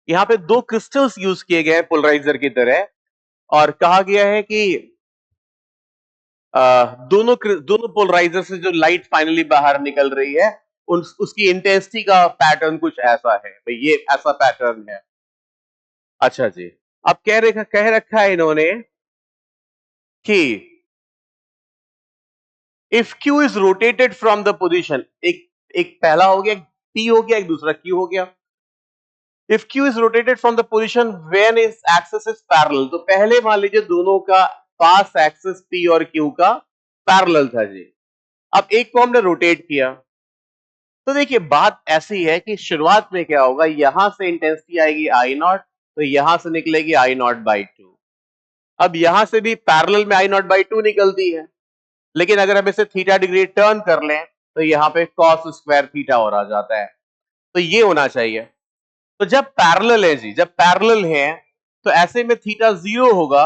यहाँ पे दो क्रिस्टल्स यूज किए गए हैं पोलराइजर की तरह, और कहा गया है कि दोनों पोलराइजर से जो लाइट फाइनली बाहर निकल रही है उसकी इंटेंसिटी का पैटर्न कुछ ऐसा है भाई, ये ऐसा पैटर्न है। अच्छा जी, अब कह रखा है इन्होंने कि if Q is rotated from the position, एक एक पहला हो गया P हो गया, एक दूसरा Q हो गया। If Q is rotated from the position when is axis is parallel, तो पहले मान लीजिए दोनों का पास एक्सिस P और Q का पैरेलल था जी। अब एक को हमने रोटेट किया, तो देखिए बात ऐसी है कि शुरुआत में क्या होगा, यहां से इंटेंसिटी आएगी आई नॉट, तो यहां से निकलेगी आई नॉट बाई टू। अब यहां से भी पैरेलल में आई नॉट बाई टू निकलती है, लेकिन अगर हम इसे थीटा डिग्री टर्न कर लें तो यहाँ पे कॉस स्क्वायर थीटा और आ जाता है, तो ये होना चाहिए। तो जब पैरेलल है जी, जब पैरेलल है तो ऐसे में थीटा जीरो होगा,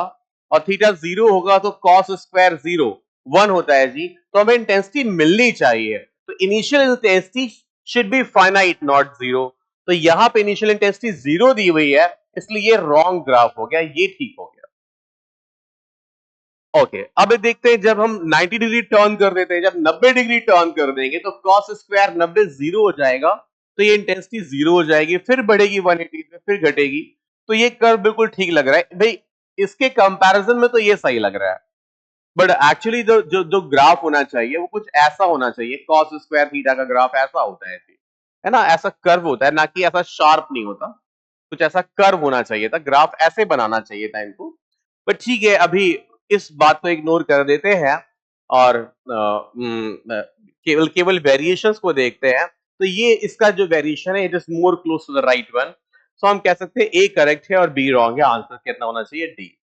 और थीटा जीरो होगा तो कॉस स्क्वायर जीरो वन होता है जी, तो हमें इंटेंसिटी मिलनी चाहिए। तो initial intensity should be finite not zero, तो यहां पे इनिशियल इंटेंसिटी जीरो दी हुई है, इसलिए ये रॉन्ग ग्राफ हो गया, ये ठीक हो गया। ओके, अब देखते हैं जब हम 90 डिग्री टर्न कर देते हैं, जब 90 डिग्री टर्न कर देंगे तो कॉस स्क्वायर 90 जीरो हो जाएगा, तो ये इंटेंसिटी जीरो हो जाएगी, फिर बढ़ेगी 180 पे, फिर घटेगी। तो ये कर्व बिल्कुल ठीक लग रहा है भाई, इसके कंपैरिजन में तो ये सही लग रहा है। बट एक्चुअली जो जो जो ग्राफ होना चाहिए वो कुछ ऐसा होना चाहिए, कॉस स्क्वायर थीटा का ग्राफ ऐसा होता है ना, ऐसा कर्व होता है, ना कि ऐसा शार्प नहीं होता, कुछ ऐसा कर्व होना चाहिए था, ग्राफ ऐसे बनाना चाहिए था इनको। बट ठीक है, अभी इस बात को इग्नोर कर देते हैं और केवल केवल वेरिएशंस को देखते हैं। तो ये इसका जो वेरिएशन है it is more close to the right one, so हम कह सकते हैं ए करेक्ट है और बी रॉन्ग है। आंसर कितना होना चाहिए, डी।